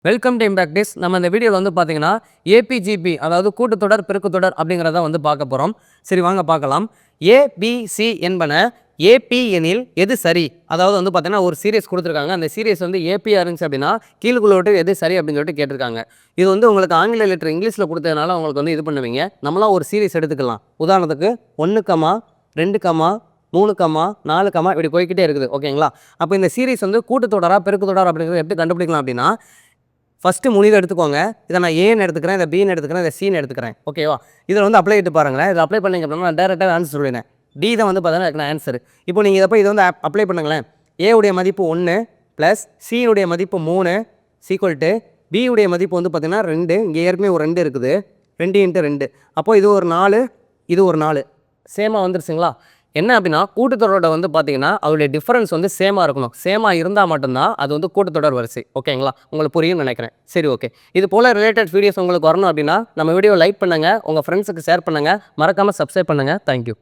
Welcome to இம்பாக்டிஸ். நம்ம இந்த வீடியோவில் வந்து பார்த்தீங்கன்னா ஏபிஜிபி அதாவது கூட்டுத்தொடர் பெருக்குத்தொடர் அப்படிங்கிறத வந்து பார்க்க போகிறோம். சரி வாங்க பார்க்கலாம். ஏபிசி என்பன ஏபி எனில் எது சரி? அதாவது வந்து பார்த்தீங்கன்னா ஒரு சீரியஸ் கொடுத்துருக்காங்க. அந்த சீரியஸ் வந்து ஏபியாக இருந்துச்சு அப்படின்னா கீழ்குள்ளோட்டு எது சரி அப்படின்னு சொல்லிட்டு கேட்டிருக்காங்க. இது வந்து உங்களுக்கு ஆங்கில லெட்டர் இங்கிலீஷில் கொடுத்ததுனால உங்களுக்கு வந்து இது பண்ணுவீங்க. நம்மளாம் ஒரு சீரியஸ் எடுத்துக்கலாம். உதாரணத்துக்கு 1, 2, 3, 4 இப்படி போய்கிட்டே இருக்குது. ஓகேங்களா? அப்போ இந்த சீரிஸ் வந்து கூட்டுத்தொடரா பெருக்குத்தொடர் அப்படிங்கிறத எப்படி கண்டுபிடிக்கலாம் அப்படின்னா ஃபஸ்ட்டு முடிவு எடுத்துக்கோங்க. இதை நான் ஏன்னு எடுத்துக்கிறேன், இதை பின்னு எடுத்துக்கிறேன், இதை சின்னு எடுத்துக்கிறேன். ஓகேவா? இதில் வந்து அப்ளை இட்டு பாருங்களேன். இதை அப்ளை பண்ணிங்க அப்படின்னா நான் டேரெக்டாக ஆன்சர் சொல்லிடுறேன். டி தான் வந்து பார்த்தீங்கன்னா ஆன்சர். இப்போ நீங்கள் இதை வந்து அப்ளை பண்ணுங்களேன். ஏவுடைய மதிப்பு 1 ப்ளஸ் சியுடைய மதிப்பு 3 ஈக்குவல் பி உடைய மதிப்பு வந்து பார்த்தீங்கன்னா 2. இங்கே ஏற்கனவே ஒரு 2 இருக்குது. 2 × 2. அப்போது இது ஒரு 4, இது ஒரு 4. சேமாக வந்துருச்சுங்களா? என்ன அப்படின்னா கூட்டுத்தொடரோட வந்து பார்த்தீங்கன்னா அதோடைய டிஃபரன்ஸ் வந்து சேமாக இருக்கணும். சேமாக இருந்தால் மட்டும்தான் அது வந்து கூட்டுத்தொடர் வரிசை. ஓகேங்களா? உங்களுக்கு புரியும்னு நினைக்கிறேன். சரி, ஓகே. இது போல் ரிலேட்டட் வீடியோஸ் உங்களுக்கு வரணும் அப்படின்னா நம்ம வீடியோ லைக் பண்ணுங்கள், உங்கள் ஃப்ரெண்ட்ஸுக்கு ஷேர் பண்ணுங்கள், மறக்காமல் சப்ஸ்கிரைப் பண்ணுங்கள். தேங்க்யூ.